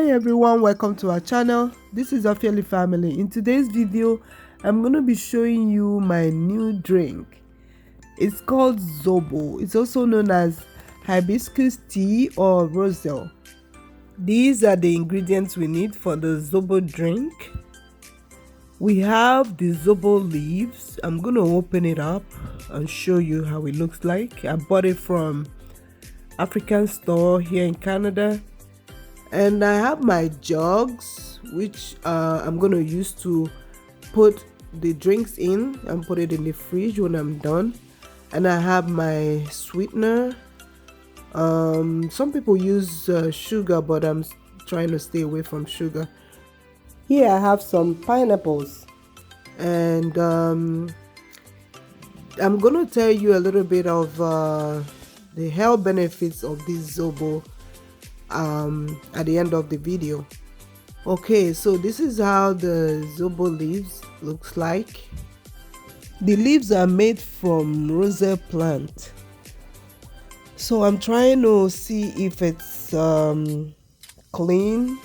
Hi everyone, welcome to our channel. This is Afiali family. In today's video I'm going to be showing you my new drink. It's called Zobo. It's also known as hibiscus tea or roselle. These are the ingredients we need for the Zobo drink. We have the Zobo leaves. I'm going to open it up and show you how it looks like. I bought it from African store here in Canada. And I have my jugs, which I'm going to use to put the drinks in and put it in the fridge when I'm done. And I have my sweetener. Some people use sugar, but I'm trying to stay away from sugar. Here I have some pineapples. And I'm going to tell you a little bit of the health benefits of this Zobo at the end of the video. Okay, so this is how the Zobo leaves looks like. The leaves are made from roselle plant, so I'm trying to see if it's clean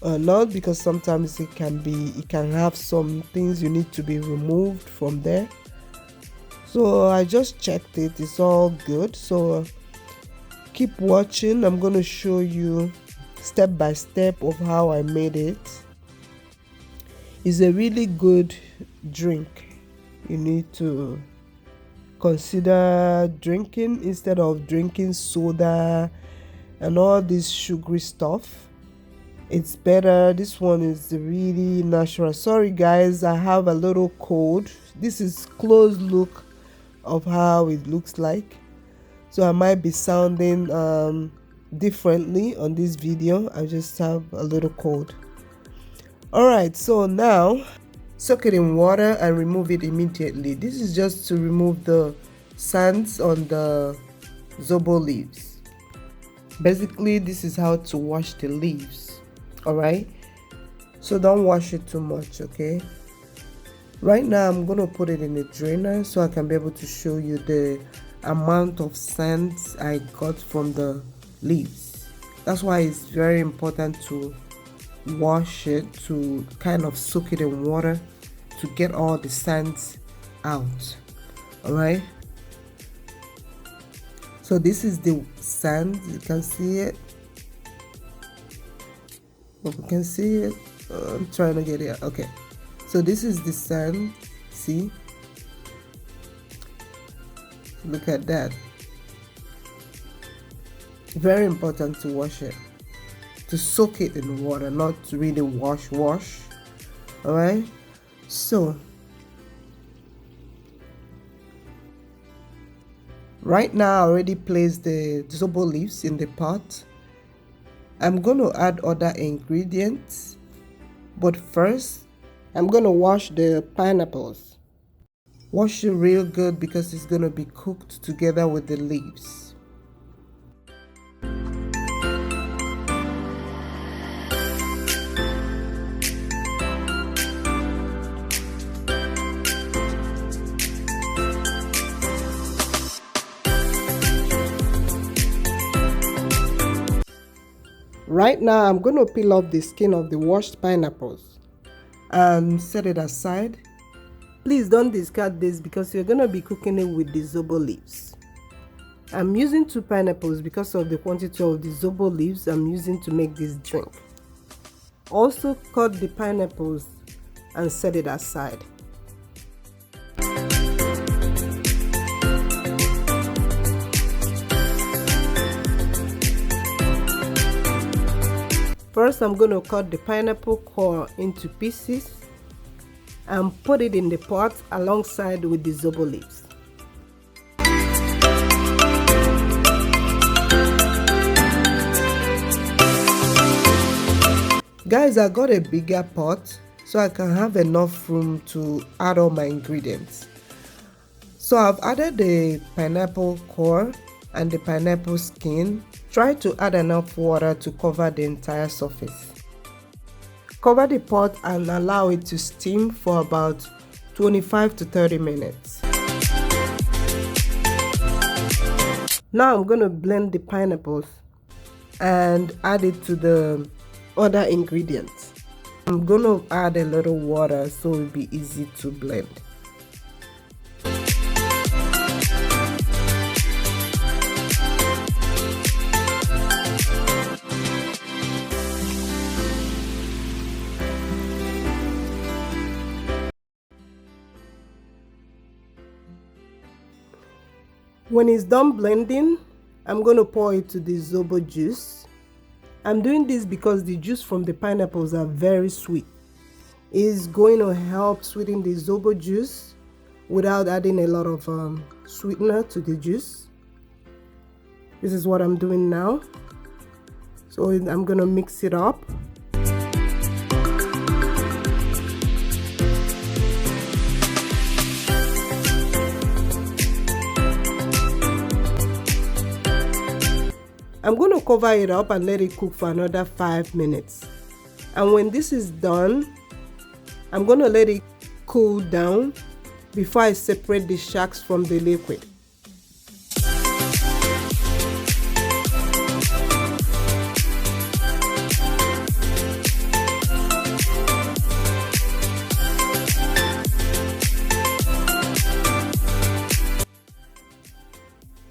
or not, because sometimes it can have some things you need to be removed from there. So I just checked it, it's all good. So keep watching. I'm going to show you step by step of how I made it. It's a really good drink. You need to consider drinking instead of drinking soda and all this sugary stuff. It's better. This one is really natural. Sorry guys, I have a little cold. This is close look of how it looks like. So I might be sounding differently on this video. I just have a little cold. Alright, so now soak it in water and remove it immediately. This is just to remove the sands on the Zobo leaves. Basically, this is how to wash the leaves. Alright, so don't wash it too much, okay? Right now I'm gonna put it in a drainer so I can be able to show you the amount of sands I got from the leaves. That's why it's very important to wash it, to kind of soak it in water to get all the sands out. Alright, so this is the sand. You can see it. Hope you can see it. I'm trying to get it. Okay, so this is the sand. See, look at that. Very important to wash it, to soak it in water, not to really wash. All right, so right now I already placed the Zobo leaves in the pot. I'm going to add other ingredients, but first I'm going to wash the pineapples. Wash it real good because it's going to be cooked together with the leaves. Right now I'm going to peel off the skin of the washed pineapples and set it aside. Please don't discard this because you're going to be cooking it with the Zobo leaves. I'm using 2 pineapples because of the quantity of the Zobo leaves I'm using to make this drink. Also cut the pineapples and set it aside. First, I'm going to cut the pineapple core into pieces and put it in the pot alongside with the Zobo leaves. Guys, I got a bigger pot so I can have enough room to add all my ingredients. So I've added the pineapple core and the pineapple skin. Try to add enough water to cover the entire surface. Cover the pot and allow it to steam for about 25 to 30 minutes. Now I'm going to blend the pineapples and add it to the other ingredients. I'm gonna add a little water so it'll be easy to blend. When it's done blending, I'm going to pour it to the Zobo juice. I'm doing this because the juice from the pineapples are very sweet. It's going to help sweeten the Zobo juice without adding a lot of sweetener to the juice. This is what I'm doing now. So I'm going to mix it up. I'm going to cover it up and let it cook for another 5 minutes. And when this is done, I'm going to let it cool down before I separate the sharks from the liquid.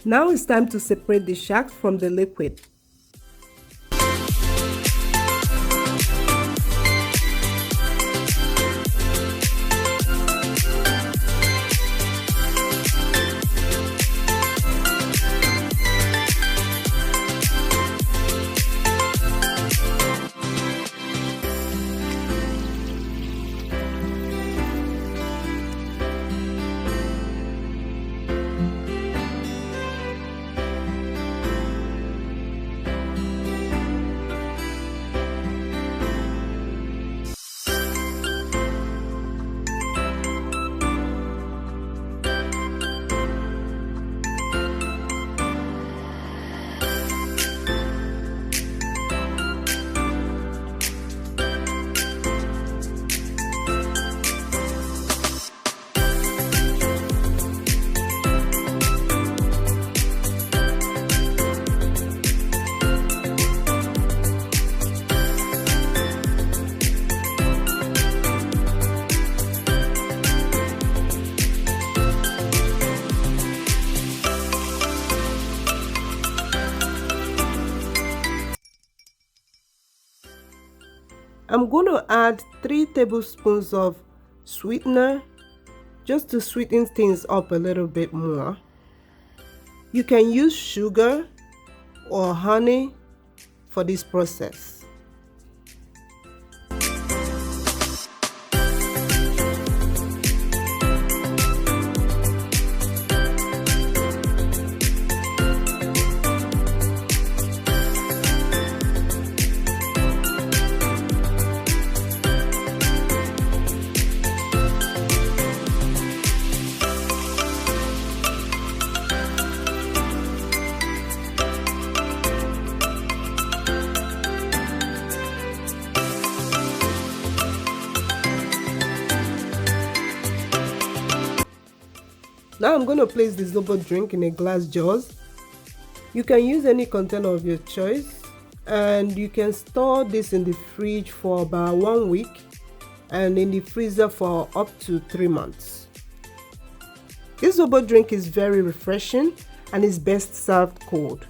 Now it's time to separate the sharks from the liquid. I'm going to add 3 tablespoons of sweetener just to sweeten things up a little bit more. You can use sugar or honey for this process. Now I'm going to place the Zobo drink in a glass jar. You can use any container of your choice, and you can store this in the fridge for about 1 week and in the freezer for up to 3 months. This Zobo drink is very refreshing and is best served cold.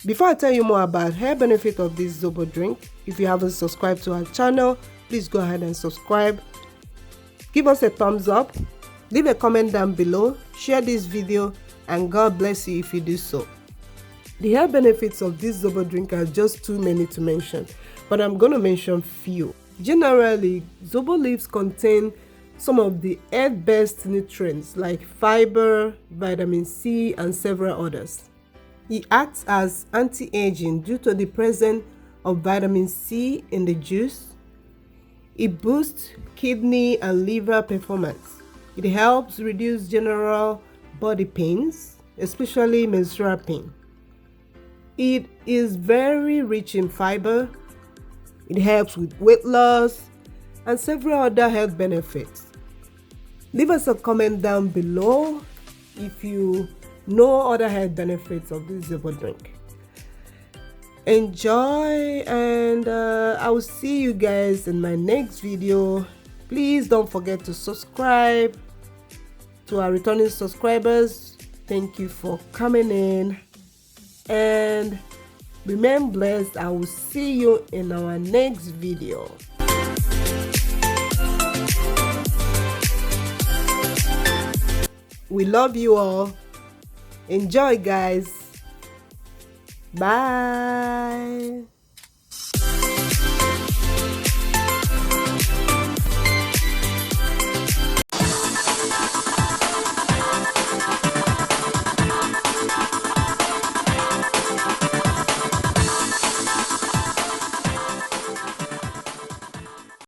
Before I tell you more about health benefit of this Zobo drink, if you haven't subscribed to our channel, please go ahead and subscribe. Give us a thumbs up. Leave a comment down below, share this video, and God bless you if you do so. The health benefits of this Zobo drink are just too many to mention, but I'm going to mention few. Generally, Zobo leaves contain some of the earth-based nutrients like fiber, vitamin C, and several others. It acts as anti-aging due to the presence of vitamin C in the juice. It boosts kidney and liver performance. It helps reduce general body pains, especially menstrual pain. It is very rich in fiber. It helps with weight loss and several other health benefits. Leave us a comment down below if you know other health benefits of this Zobo drink. Enjoy, and I will see you guys in my next video. Please don't forget to subscribe. To our returning subscribers, thank you for coming in, and remain blessed. I will see you in our next video. We love you all. Enjoy, guys. Bye.